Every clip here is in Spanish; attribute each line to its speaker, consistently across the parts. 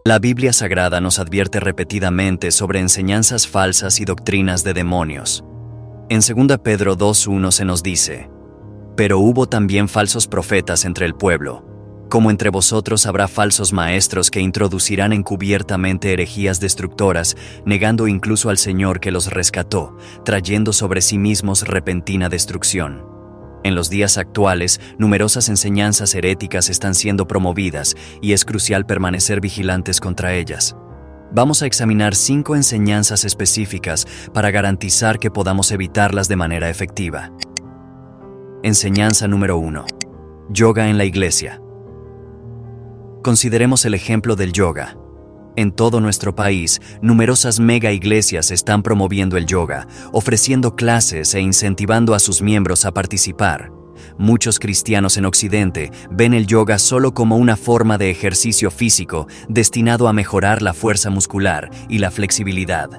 Speaker 1: La Biblia Sagrada nos advierte repetidamente sobre enseñanzas falsas y doctrinas de demonios. En 2 Pedro 2:1 se nos dice: «Pero hubo también falsos profetas entre el pueblo, como entre vosotros habrá falsos maestros que introducirán encubiertamente herejías destructoras, negando incluso al Señor que los rescató, trayendo sobre sí mismos repentina destrucción». En los días actuales, numerosas enseñanzas heréticas están siendo promovidas y es crucial permanecer vigilantes contra ellas. Vamos a examinar 5 enseñanzas específicas para garantizar que podamos evitarlas de manera efectiva. Enseñanza número 1. Yoga en la iglesia. Consideremos el ejemplo del yoga. En todo nuestro país, numerosas mega iglesias están promoviendo el yoga, ofreciendo clases e incentivando a sus miembros a participar. Muchos cristianos en Occidente ven el yoga solo como una forma de ejercicio físico destinado a mejorar la fuerza muscular y la flexibilidad.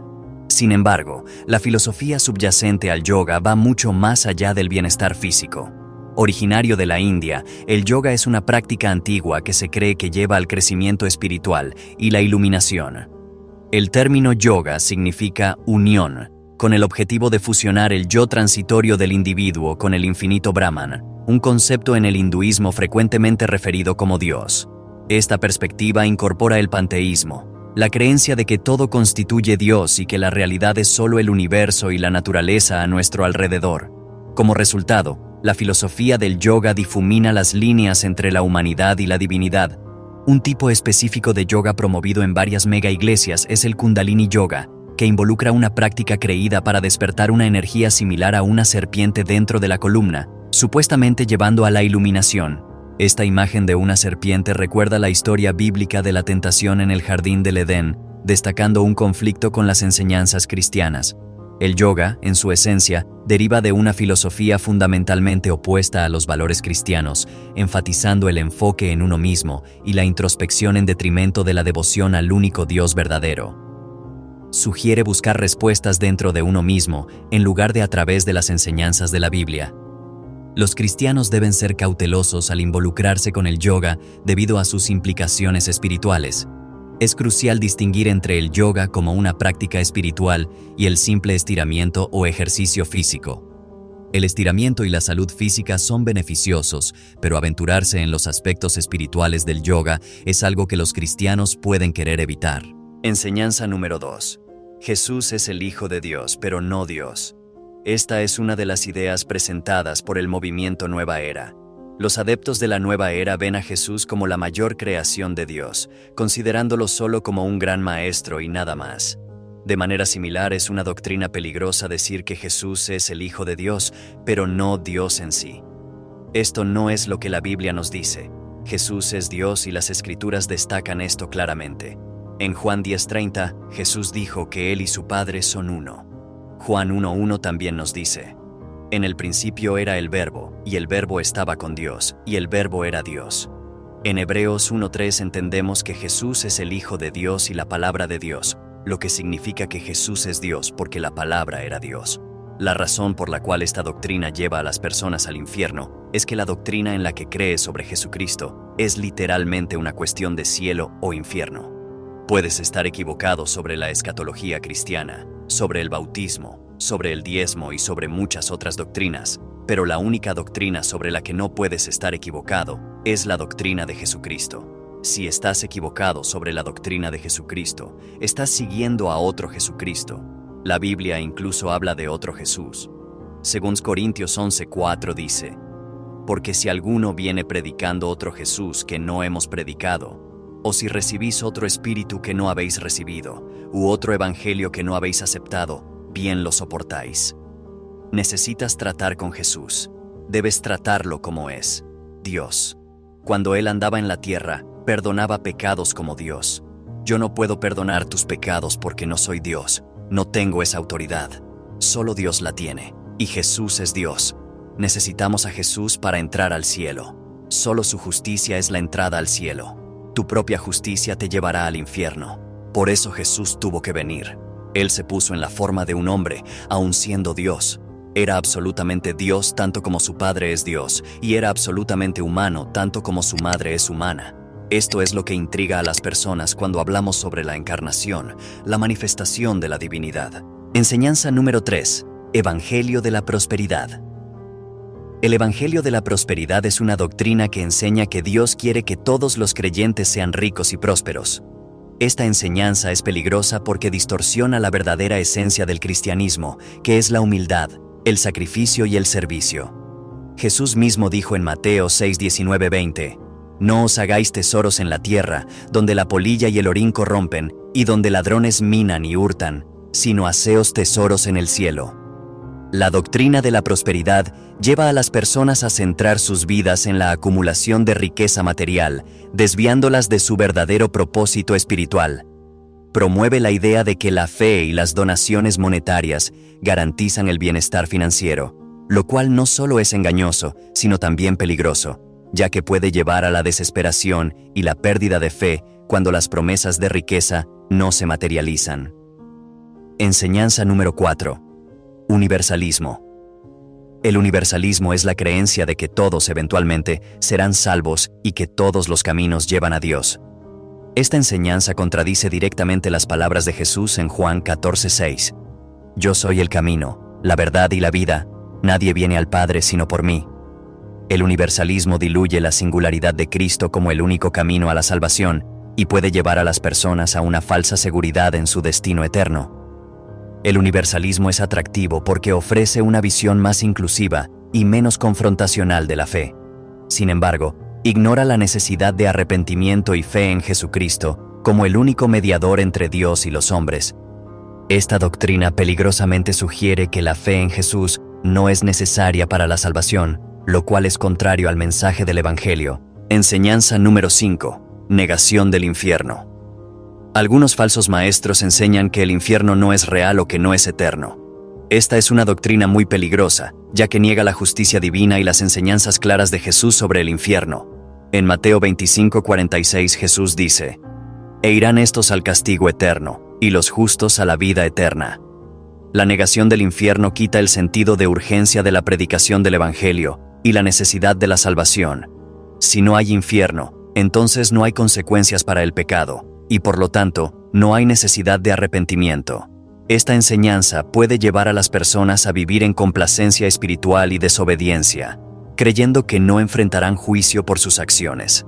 Speaker 1: Sin embargo, la filosofía subyacente al yoga va mucho más allá del bienestar físico. Originario de la India, el yoga es una práctica antigua que se cree que lleva al crecimiento espiritual y la iluminación. El término yoga significa unión, con el objetivo de fusionar el yo transitorio del individuo con el infinito Brahman, un concepto en el hinduismo frecuentemente referido como Dios. Esta perspectiva incorpora el panteísmo, la creencia de que todo constituye Dios y que la realidad es solo el universo y la naturaleza a nuestro alrededor. Como resultado, la filosofía del yoga difumina las líneas entre la humanidad y la divinidad. Un tipo específico de yoga promovido en varias mega iglesias es el Kundalini Yoga, que involucra una práctica creída para despertar una energía similar a una serpiente dentro de la columna, supuestamente llevando a la iluminación. Esta imagen de una serpiente recuerda la historia bíblica de la tentación en el jardín del Edén, destacando un conflicto con las enseñanzas cristianas. El yoga, en su esencia, deriva de una filosofía fundamentalmente opuesta a los valores cristianos, enfatizando el enfoque en uno mismo y la introspección en detrimento de la devoción al único Dios verdadero. Sugiere buscar respuestas dentro de uno mismo, en lugar de a través de las enseñanzas de la Biblia. Los cristianos deben ser cautelosos al involucrarse con el yoga debido a sus implicaciones espirituales. Es crucial distinguir entre el yoga como una práctica espiritual y el simple estiramiento o ejercicio físico. El estiramiento y la salud física son beneficiosos, pero aventurarse en los aspectos espirituales del yoga es algo que los cristianos pueden querer evitar. Enseñanza número 2. Jesús es el Hijo de Dios, pero no Dios. Esta es una de las ideas presentadas por el movimiento Nueva Era. Los adeptos de la Nueva Era ven a Jesús como la mayor creación de Dios, considerándolo solo como un gran maestro y nada más. De manera similar, es una doctrina peligrosa decir que Jesús es el Hijo de Dios, pero no Dios en sí. Esto no es lo que la Biblia nos dice. Jesús es Dios y las Escrituras destacan esto claramente. En Juan 10:30, Jesús dijo que Él y su Padre son uno. Juan 1:1 también nos dice: «En el principio era el Verbo, y el Verbo estaba con Dios, y el Verbo era Dios». En Hebreos 1:3 entendemos que Jesús es el Hijo de Dios y la Palabra de Dios, lo que significa que Jesús es Dios porque la Palabra era Dios. La razón por la cual esta doctrina lleva a las personas al infierno es que la doctrina en la que cree sobre Jesucristo es literalmente una cuestión de cielo o infierno. Puedes estar equivocado sobre la escatología cristiana, sobre el bautismo, sobre el diezmo y sobre muchas otras doctrinas, pero la única doctrina sobre la que no puedes estar equivocado es la doctrina de Jesucristo. Si estás equivocado sobre la doctrina de Jesucristo, estás siguiendo a otro Jesucristo. La Biblia incluso habla de otro Jesús. Según Corintios 11:4 dice: «Porque si alguno viene predicando otro Jesús que no hemos predicado, o si recibís otro espíritu que no habéis recibido, u otro evangelio que no habéis aceptado, bien lo soportáis». Necesitas tratar con Jesús. Debes tratarlo como es, Dios. Cuando Él andaba en la tierra, perdonaba pecados como Dios. Yo no puedo perdonar tus pecados porque no soy Dios. No tengo esa autoridad. Solo Dios la tiene. Y Jesús es Dios. Necesitamos a Jesús para entrar al cielo. Solo su justicia es la entrada al cielo. Tu propia justicia te llevará al infierno. Por eso Jesús tuvo que venir. Él se puso en la forma de un hombre, aun siendo Dios. Era absolutamente Dios tanto como su Padre es Dios, y era absolutamente humano tanto como su madre es humana. Esto es lo que intriga a las personas cuando hablamos sobre la encarnación, la manifestación de la divinidad. Enseñanza número 3. Evangelio de la prosperidad. El Evangelio de la prosperidad es una doctrina que enseña que Dios quiere que todos los creyentes sean ricos y prósperos. Esta enseñanza es peligrosa porque distorsiona la verdadera esencia del cristianismo, que es la humildad, el sacrificio y el servicio. Jesús mismo dijo en Mateo 6:19-20, «No os hagáis tesoros en la tierra, donde la polilla y el orín corrompen, y donde ladrones minan y hurtan, sino haceos tesoros en el cielo». La doctrina de la prosperidad lleva a las personas a centrar sus vidas en la acumulación de riqueza material, desviándolas de su verdadero propósito espiritual. Promueve la idea de que la fe y las donaciones monetarias garantizan el bienestar financiero, lo cual no solo es engañoso, sino también peligroso, ya que puede llevar a la desesperación y la pérdida de fe cuando las promesas de riqueza no se materializan. Enseñanza número 4. Universalismo. El universalismo es la creencia de que todos eventualmente serán salvos y que todos los caminos llevan a Dios. Esta enseñanza contradice directamente las palabras de Jesús en Juan 14:6. «Yo soy el camino, la verdad y la vida, nadie viene al Padre sino por mí». El universalismo diluye la singularidad de Cristo como el único camino a la salvación y puede llevar a las personas a una falsa seguridad en su destino eterno. El universalismo es atractivo porque ofrece una visión más inclusiva y menos confrontacional de la fe. Sin embargo, ignora la necesidad de arrepentimiento y fe en Jesucristo como el único mediador entre Dios y los hombres. Esta doctrina peligrosamente sugiere que la fe en Jesús no es necesaria para la salvación, lo cual es contrario al mensaje del Evangelio. Enseñanza número 5. Negación del infierno. Algunos falsos maestros enseñan que el infierno no es real o que no es eterno. Esta es una doctrina muy peligrosa, ya que niega la justicia divina y las enseñanzas claras de Jesús sobre el infierno. En Mateo 25:46 Jesús dice, «E irán estos al castigo eterno, y los justos a la vida eterna». La negación del infierno quita el sentido de urgencia de la predicación del Evangelio y la necesidad de la salvación. Si no hay infierno, entonces no hay consecuencias para el pecado, y por lo tanto, no hay necesidad de arrepentimiento. Esta enseñanza puede llevar a las personas a vivir en complacencia espiritual y desobediencia, creyendo que no enfrentarán juicio por sus acciones.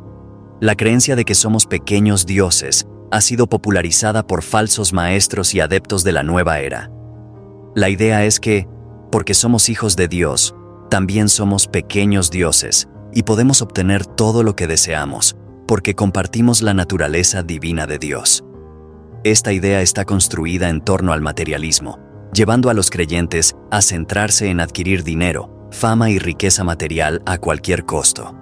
Speaker 1: La creencia de que somos pequeños dioses ha sido popularizada por falsos maestros y adeptos de la nueva era. La idea es que, porque somos hijos de Dios, también somos pequeños dioses y podemos obtener todo lo que deseamos, porque compartimos la naturaleza divina de Dios. Esta idea está construida en torno al materialismo, llevando a los creyentes a centrarse en adquirir dinero, fama y riqueza material a cualquier costo.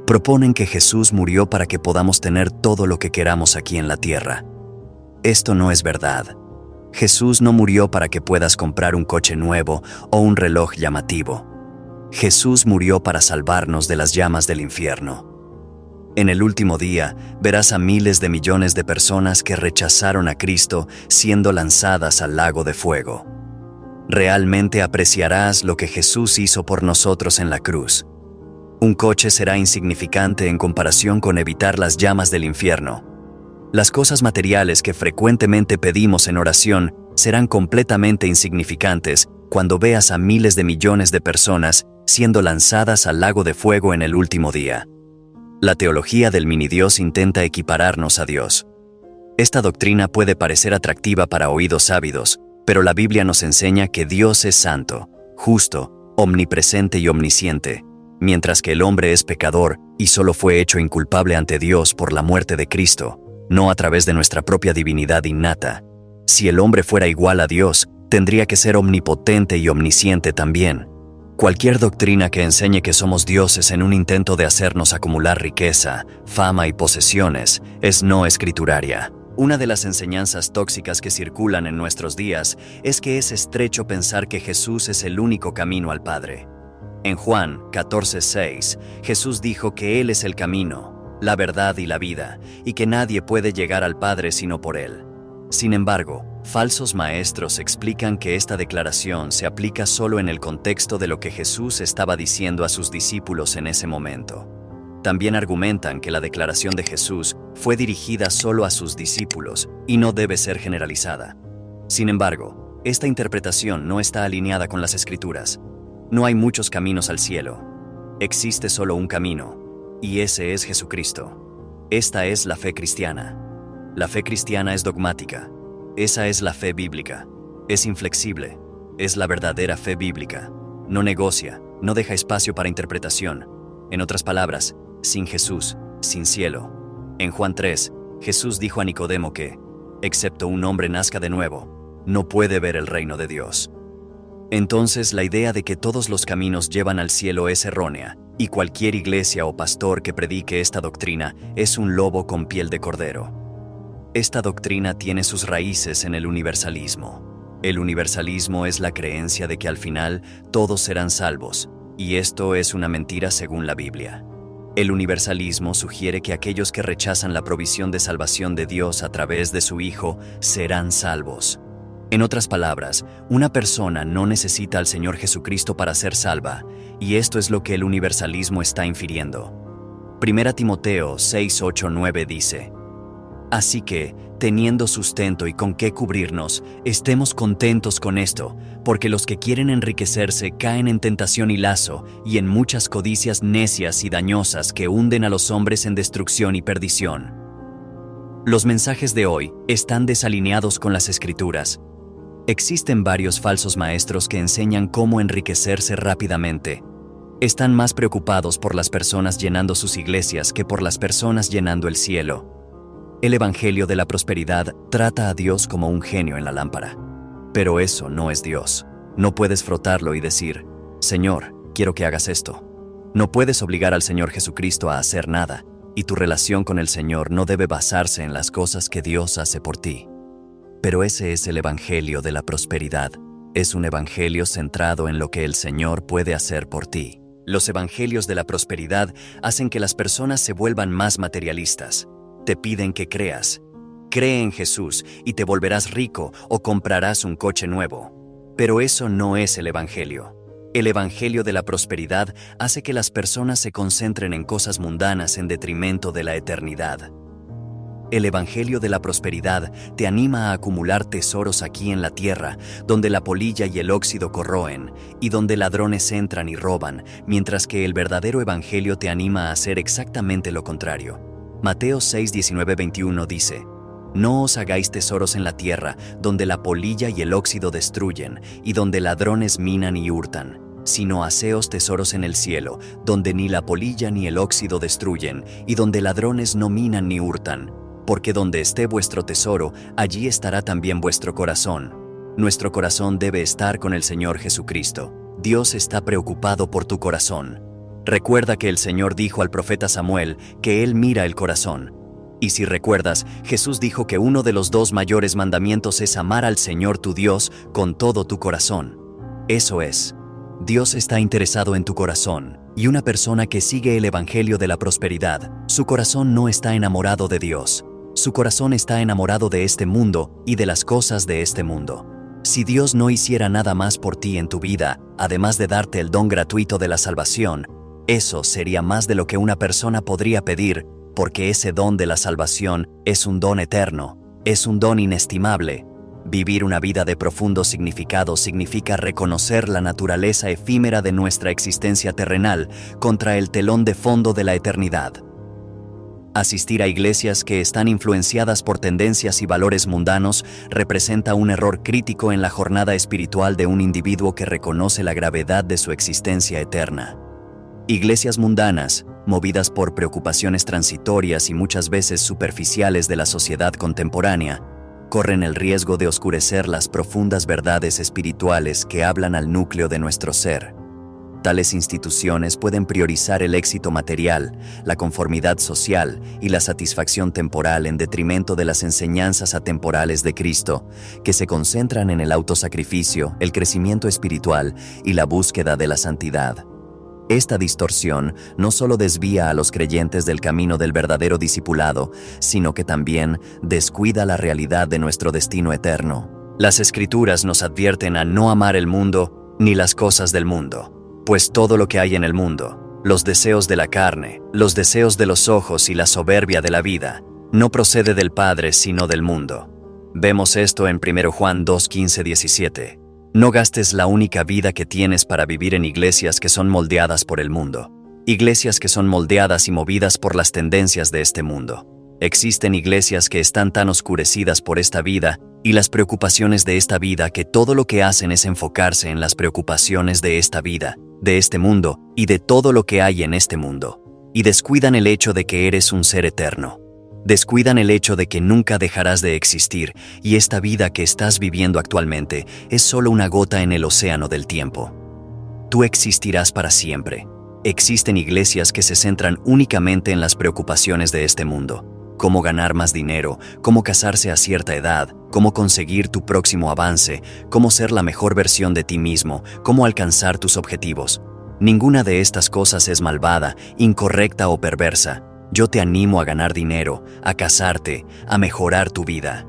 Speaker 1: Proponen que Jesús murió para que podamos tener todo lo que queramos aquí en la tierra. Esto no es verdad. Jesús no murió para que puedas comprar un coche nuevo o un reloj llamativo. Jesús murió para salvarnos de las llamas del infierno. En el último día, verás a miles de millones de personas que rechazaron a Cristo siendo lanzadas al lago de fuego. Realmente apreciarás lo que Jesús hizo por nosotros en la cruz. Un coche será insignificante en comparación con evitar las llamas del infierno. Las cosas materiales que frecuentemente pedimos en oración serán completamente insignificantes cuando veas a miles de millones de personas siendo lanzadas al lago de fuego en el último día. La teología del mini-Dios intenta equipararnos a Dios. Esta doctrina puede parecer atractiva para oídos ávidos, pero la Biblia nos enseña que Dios es santo, justo, omnipresente y omnisciente, mientras que el hombre es pecador y solo fue hecho inculpable ante Dios por la muerte de Cristo, no a través de nuestra propia divinidad innata. Si el hombre fuera igual a Dios, tendría que ser omnipotente y omnisciente también. Cualquier doctrina que enseñe que somos dioses en un intento de hacernos acumular riqueza, fama y posesiones es no escrituraria. Una de las enseñanzas tóxicas que circulan en nuestros días es que es estrecho pensar que Jesús es el único camino al Padre. En Juan 14:6, Jesús dijo que Él es el camino, la verdad y la vida, y que nadie puede llegar al Padre sino por Él. Sin embargo, falsos maestros explican que esta declaración se aplica solo en el contexto de lo que Jesús estaba diciendo a sus discípulos en ese momento. También argumentan que la declaración de Jesús fue dirigida solo a sus discípulos y no debe ser generalizada. Sin embargo, esta interpretación no está alineada con las Escrituras. No hay muchos caminos al cielo. Existe solo un camino, y ese es Jesucristo. Esta es la fe cristiana. La fe cristiana es dogmática. Esa es la fe bíblica. Es inflexible. Es la verdadera fe bíblica. No negocia, no deja espacio para interpretación. En otras palabras, sin Jesús, sin cielo. En Juan 3, Jesús dijo a Nicodemo que, excepto un hombre nazca de nuevo, no puede ver el reino de Dios. Entonces, la idea de que todos los caminos llevan al cielo es errónea, y cualquier iglesia o pastor que predique esta doctrina es un lobo con piel de cordero. Esta doctrina tiene sus raíces en el universalismo. El universalismo es la creencia de que al final todos serán salvos, y esto es una mentira según la Biblia. El universalismo sugiere que aquellos que rechazan la provisión de salvación de Dios a través de su Hijo serán salvos. En otras palabras, una persona no necesita al Señor Jesucristo para ser salva, y esto es lo que el universalismo está infiriendo. 1 Timoteo 6, 8, 9 dice: Así que, teniendo sustento y con qué cubrirnos, estemos contentos con esto, porque los que quieren enriquecerse caen en tentación y lazo, y en muchas codicias necias y dañosas que hunden a los hombres en destrucción y perdición. Los mensajes de hoy están desalineados con las Escrituras. Existen varios falsos maestros que enseñan cómo enriquecerse rápidamente. Están más preocupados por las personas llenando sus iglesias que por las personas llenando el cielo. El Evangelio de la prosperidad trata a Dios como un genio en la lámpara. Pero eso no es Dios. No puedes frotarlo y decir: Señor, quiero que hagas esto. No puedes obligar al Señor Jesucristo a hacer nada, y tu relación con el Señor no debe basarse en las cosas que Dios hace por ti. Pero ese es el Evangelio de la prosperidad. Es un evangelio centrado en lo que el Señor puede hacer por ti. Los evangelios de la prosperidad hacen que las personas se vuelvan más materialistas. Te piden que creas. Cree en Jesús y te volverás rico o comprarás un coche nuevo. Pero eso no es el Evangelio. El Evangelio de la prosperidad hace que las personas se concentren en cosas mundanas en detrimento de la eternidad. El Evangelio de la prosperidad te anima a acumular tesoros aquí en la tierra, donde la polilla y el óxido corroen, y donde ladrones entran y roban, mientras que el verdadero Evangelio te anima a hacer exactamente lo contrario. Mateo 6, 19, 21 dice: No os hagáis tesoros en la tierra, donde la polilla y el óxido destruyen, y donde ladrones minan y hurtan, sino haceos tesoros en el cielo, donde ni la polilla ni el óxido destruyen, y donde ladrones no minan ni hurtan. Porque donde esté vuestro tesoro, allí estará también vuestro corazón. Nuestro corazón debe estar con el Señor Jesucristo. Dios está preocupado por tu corazón. Recuerda que el Señor dijo al profeta Samuel que Él mira el corazón. Y si recuerdas, Jesús dijo que uno de los 2 mayores mandamientos es amar al Señor tu Dios con todo tu corazón. Eso es. Dios está interesado en tu corazón, y una persona que sigue el Evangelio de la prosperidad, su corazón no está enamorado de Dios. Su corazón está enamorado de este mundo y de las cosas de este mundo. Si Dios no hiciera nada más por ti en tu vida, además de darte el don gratuito de la salvación, eso sería más de lo que una persona podría pedir, porque ese don de la salvación es un don eterno, es un don inestimable. Vivir una vida de profundo significado significa reconocer la naturaleza efímera de nuestra existencia terrenal contra el telón de fondo de la eternidad. Asistir a iglesias que están influenciadas por tendencias y valores mundanos representa un error crítico en la jornada espiritual de un individuo que reconoce la gravedad de su existencia eterna. Iglesias mundanas, movidas por preocupaciones transitorias y muchas veces superficiales de la sociedad contemporánea, corren el riesgo de oscurecer las profundas verdades espirituales que hablan al núcleo de nuestro ser. Tales instituciones pueden priorizar el éxito material, la conformidad social y la satisfacción temporal en detrimento de las enseñanzas atemporales de Cristo, que se concentran en el autosacrificio, el crecimiento espiritual y la búsqueda de la santidad. Esta distorsión no solo desvía a los creyentes del camino del verdadero discipulado, sino que también descuida la realidad de nuestro destino eterno. Las Escrituras nos advierten a no amar el mundo ni las cosas del mundo, pues todo lo que hay en el mundo, Los deseos de la carne, los deseos de los ojos y la soberbia de la vida, no procede del Padre sino del mundo. Vemos esto en 1 Juan 2, 15, 17. No gastes la única vida que tienes para vivir en iglesias que son moldeadas por el mundo. Iglesias que son moldeadas y movidas por las tendencias de este mundo. Existen iglesias que están tan oscurecidas por esta vida y las preocupaciones de esta vida que todo lo que hacen es enfocarse en las preocupaciones de esta vida, de este mundo y de todo lo que hay en este mundo. Y descuidan el hecho de que eres un ser eterno. Descuidan el hecho de que nunca dejarás de existir y esta vida que estás viviendo actualmente es solo una gota en el océano del tiempo. Tú existirás para siempre. Existen iglesias que se centran únicamente en las preocupaciones de este mundo. Cómo ganar más dinero, cómo casarse a cierta edad, cómo conseguir tu próximo avance, cómo ser la mejor versión de ti mismo, cómo alcanzar tus objetivos. Ninguna de estas cosas es malvada, incorrecta o perversa. Yo te animo a ganar dinero, a casarte, a mejorar tu vida.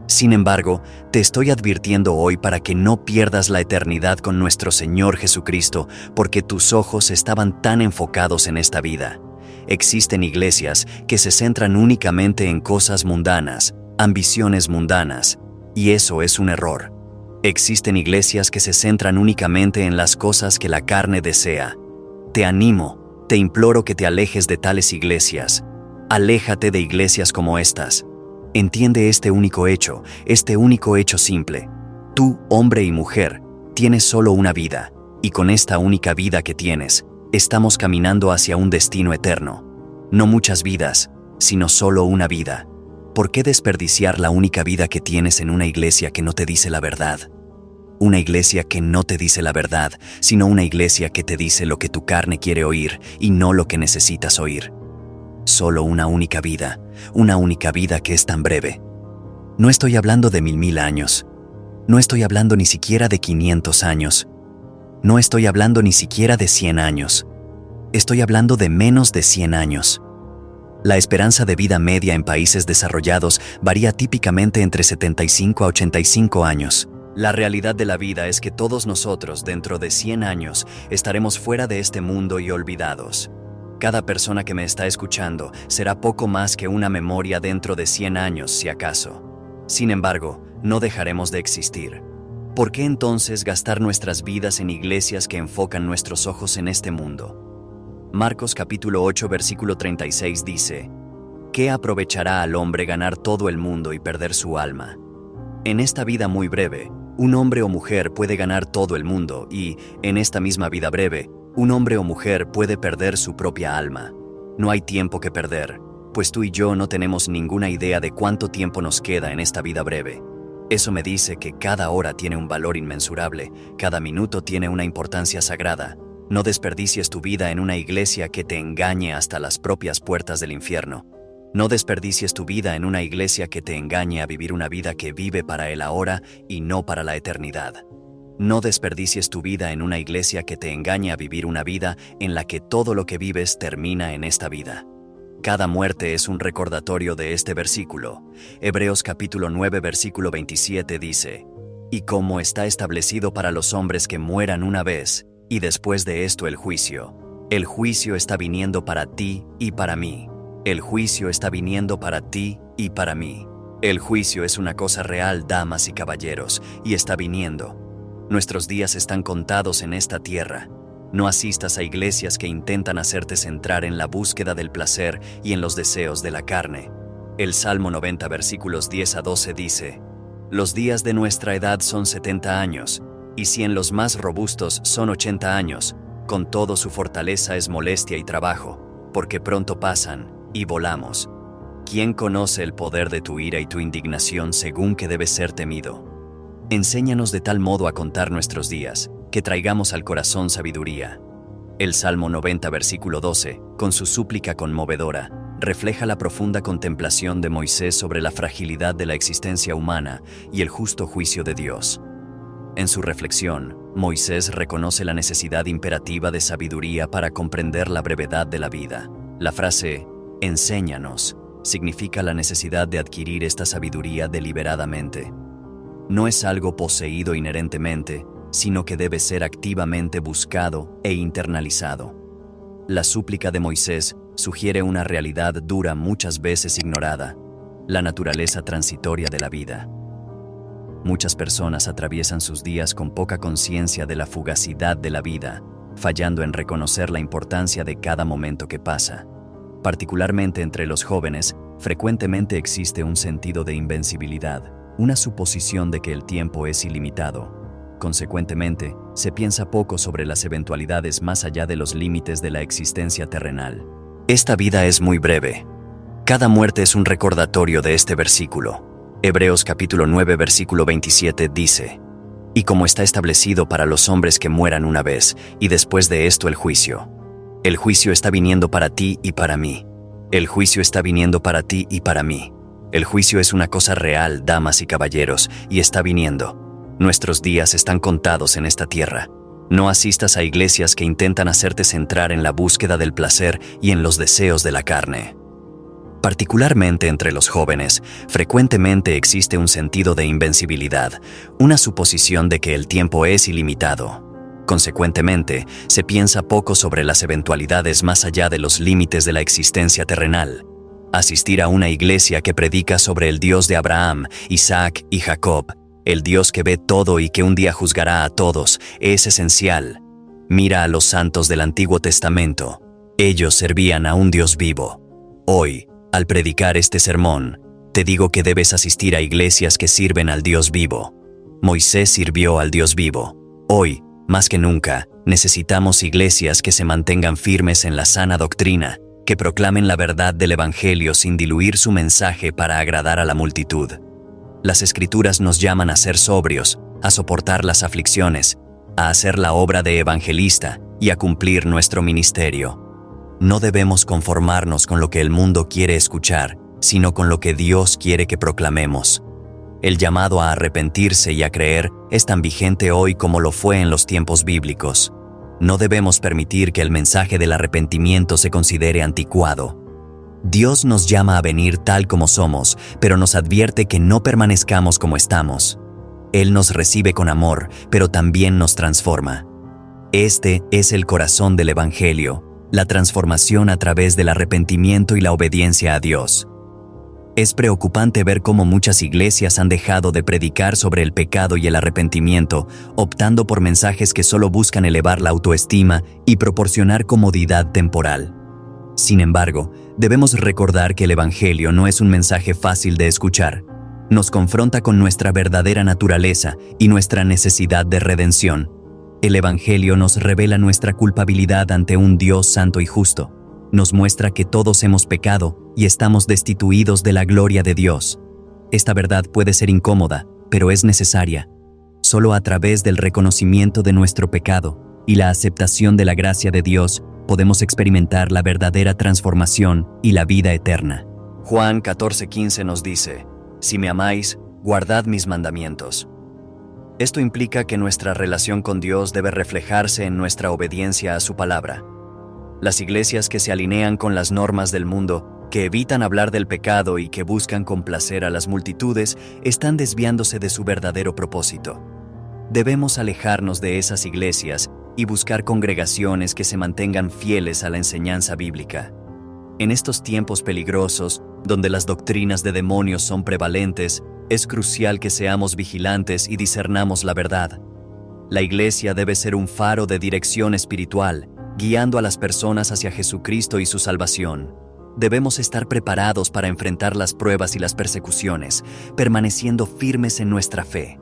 Speaker 1: Sin embargo, te estoy advirtiendo hoy para que no pierdas la eternidad con nuestro Señor Jesucristo, porque tus ojos estaban tan enfocados en esta vida. Existen iglesias que se centran únicamente en cosas mundanas, ambiciones mundanas, y eso es un error. Existen iglesias que se centran únicamente en las cosas que la carne desea. Te animo, te imploro que te alejes de tales iglesias. Aléjate de iglesias como estas. Entiende este único hecho simple. Tú, hombre y mujer, tienes solo una vida, y con esta única vida que tienes, estamos caminando hacia un destino eterno. No muchas vidas, sino solo una vida. ¿Por qué desperdiciar la única vida que tienes en una iglesia que no te dice la verdad? Una iglesia que no te dice la verdad, sino una iglesia que te dice lo que tu carne quiere oír y no lo que necesitas oír. Solo una única vida que es tan breve. No estoy hablando de 1000 años. No estoy hablando ni siquiera de 500 años. No estoy hablando ni siquiera de 100 años. Estoy hablando de menos de 100 años. La esperanza de vida media en países desarrollados varía típicamente entre 75 a 85 años. La realidad de la vida es que todos nosotros, dentro de 100 años, estaremos fuera de este mundo y olvidados. Cada persona que me está escuchando será poco más que una memoria dentro de 100 años, si acaso. Sin embargo, no dejaremos de existir. ¿Por qué entonces gastar nuestras vidas en iglesias que enfocan nuestros ojos en este mundo? Marcos capítulo 8 versículo 36 dice: ¿Qué aprovechará al hombre ganar todo el mundo y perder su alma? En esta vida muy breve, un hombre o mujer puede ganar todo el mundo y, en esta misma vida breve, un hombre o mujer puede perder su propia alma. No hay tiempo que perder, pues tú y yo no tenemos ninguna idea de cuánto tiempo nos queda en esta vida breve. Eso me dice que cada hora tiene un valor inmensurable, cada minuto tiene una importancia sagrada. No desperdicies tu vida en una iglesia que te engañe hasta las propias puertas del infierno. No desperdicies tu vida en una iglesia que te engañe a vivir una vida que vive para el ahora y no para la eternidad. No desperdicies tu vida en una iglesia que te engañe a vivir una vida en la que todo lo que vives termina en esta vida. Cada muerte es un recordatorio de este versículo. Hebreos capítulo 9 versículo 27 dice: Y como está establecido para los hombres que mueran una vez, y después de esto el juicio está viniendo para ti y para mí. El juicio está viniendo para ti y para mí. El juicio es una cosa real, damas y caballeros, y está viniendo. Nuestros días están contados en esta tierra. No asistas a iglesias que intentan hacerte centrar en la búsqueda del placer y en los deseos de la carne. El Salmo 90 versículos 10 a 12 dice: Los días de nuestra edad son 70 años, y si en los más robustos son 80 años, con todo su fortaleza es molestia y trabajo, porque pronto pasan y volamos. ¿Quién conoce el poder de tu ira y tu indignación según que debe ser temido? Enséñanos de tal modo a contar nuestros días, que traigamos al corazón sabiduría. El Salmo 90 versículo 12, con su súplica conmovedora, refleja la profunda contemplación de Moisés sobre la fragilidad de la existencia humana y el justo juicio de Dios. En su reflexión, Moisés reconoce la necesidad imperativa de sabiduría para comprender la brevedad de la vida. La frase «enséñanos» significa la necesidad de adquirir esta sabiduría deliberadamente. No es algo poseído inherentemente, sino que debe ser activamente buscado e internalizado. La súplica de Moisés sugiere una realidad dura muchas veces ignorada, la naturaleza transitoria de la vida. Muchas personas atraviesan sus días con poca conciencia de la fugacidad de la vida, fallando en reconocer la importancia de cada momento que pasa. Particularmente entre los jóvenes, frecuentemente existe un sentido de invencibilidad, una suposición de que el tiempo es ilimitado. Consecuentemente, se piensa poco sobre las eventualidades más allá de los límites de la existencia terrenal. Esta vida es muy breve. Cada muerte es un recordatorio de este versículo. Hebreos capítulo 9 versículo 27 dice: «Y como está establecido para los hombres que mueran una vez, y después de esto el juicio. El juicio está viniendo para ti y para mí. El juicio está viniendo para ti y para mí. El juicio es una cosa real, damas y caballeros, y está viniendo. Nuestros días están contados en esta tierra. No asistas a iglesias que intentan hacerte centrar en la búsqueda del placer y en los deseos de la carne». Particularmente entre los jóvenes, frecuentemente existe un sentido de invencibilidad, una suposición de que el tiempo es ilimitado. Consecuentemente, se piensa poco sobre las eventualidades más allá de los límites de la existencia terrenal. Asistir a una iglesia que predica sobre el Dios de Abraham, Isaac y Jacob, el Dios que ve todo y que un día juzgará a todos, es esencial. Mira a los santos del Antiguo Testamento. Ellos servían a un Dios vivo. Hoy, al predicar este sermón, te digo que debes asistir a iglesias que sirven al Dios vivo. Moisés sirvió al Dios vivo. Hoy, más que nunca, necesitamos iglesias que se mantengan firmes en la sana doctrina, que proclamen la verdad del Evangelio sin diluir su mensaje para agradar a la multitud. Las Escrituras nos llaman a ser sobrios, a soportar las aflicciones, a hacer la obra de evangelista y a cumplir nuestro ministerio. No debemos conformarnos con lo que el mundo quiere escuchar, sino con lo que Dios quiere que proclamemos. El llamado a arrepentirse y a creer es tan vigente hoy como lo fue en los tiempos bíblicos. No debemos permitir que el mensaje del arrepentimiento se considere anticuado. Dios nos llama a venir tal como somos, pero nos advierte que no permanezcamos como estamos. Él nos recibe con amor, pero también nos transforma. Este es el corazón del Evangelio, la transformación a través del arrepentimiento y la obediencia a Dios. Es preocupante ver cómo muchas iglesias han dejado de predicar sobre el pecado y el arrepentimiento, optando por mensajes que solo buscan elevar la autoestima y proporcionar comodidad temporal. Sin embargo, debemos recordar que el Evangelio no es un mensaje fácil de escuchar. Nos confronta con nuestra verdadera naturaleza y nuestra necesidad de redención. El Evangelio nos revela nuestra culpabilidad ante un Dios santo y justo. Nos muestra que todos hemos pecado y estamos destituidos de la gloria de Dios. Esta verdad puede ser incómoda, pero es necesaria. Solo a través del reconocimiento de nuestro pecado y la aceptación de la gracia de Dios podemos experimentar la verdadera transformación y la vida eterna. Juan 14:15 nos dice: «Si me amáis, guardad mis mandamientos». Esto implica que nuestra relación con Dios debe reflejarse en nuestra obediencia a su palabra. Las iglesias que se alinean con las normas del mundo, que evitan hablar del pecado y que buscan complacer a las multitudes, están desviándose de su verdadero propósito. Debemos alejarnos de esas iglesias y buscar congregaciones que se mantengan fieles a la enseñanza bíblica. En estos tiempos peligrosos, donde las doctrinas de demonios son prevalentes, es crucial que seamos vigilantes y discernamos la verdad. La iglesia debe ser un faro de dirección espiritual, guiando a las personas hacia Jesucristo y su salvación. Debemos estar preparados para enfrentar las pruebas y las persecuciones, permaneciendo firmes en nuestra fe.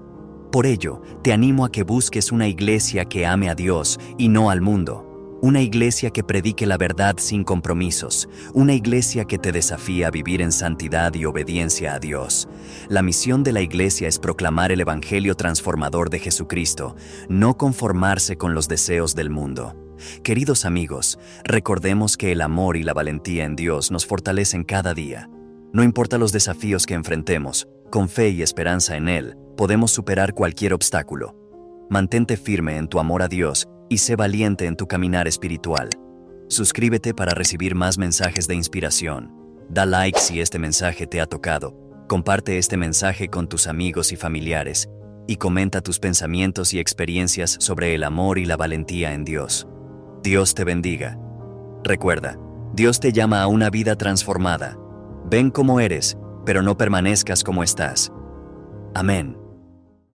Speaker 1: Por ello, te animo a que busques una iglesia que ame a Dios y no al mundo. Una iglesia que predique la verdad sin compromisos. Una iglesia que te desafía a vivir en santidad y obediencia a Dios. La misión de la iglesia es proclamar el Evangelio transformador de Jesucristo, no conformarse con los deseos del mundo. Queridos amigos, recordemos que el amor y la valentía en Dios nos fortalecen cada día. No importa los desafíos que enfrentemos, con fe y esperanza en Él, podemos superar cualquier obstáculo. Mantente firme en tu amor a Dios y sé valiente en tu caminar espiritual. Suscríbete para recibir más mensajes de inspiración. Da like si este mensaje te ha tocado. Comparte este mensaje con tus amigos y familiares. Y comenta tus pensamientos y experiencias sobre el amor y la valentía en Dios. Dios te bendiga. Recuerda, Dios te llama a una vida transformada. Ven como eres, pero no permanezcas como estás. Amén.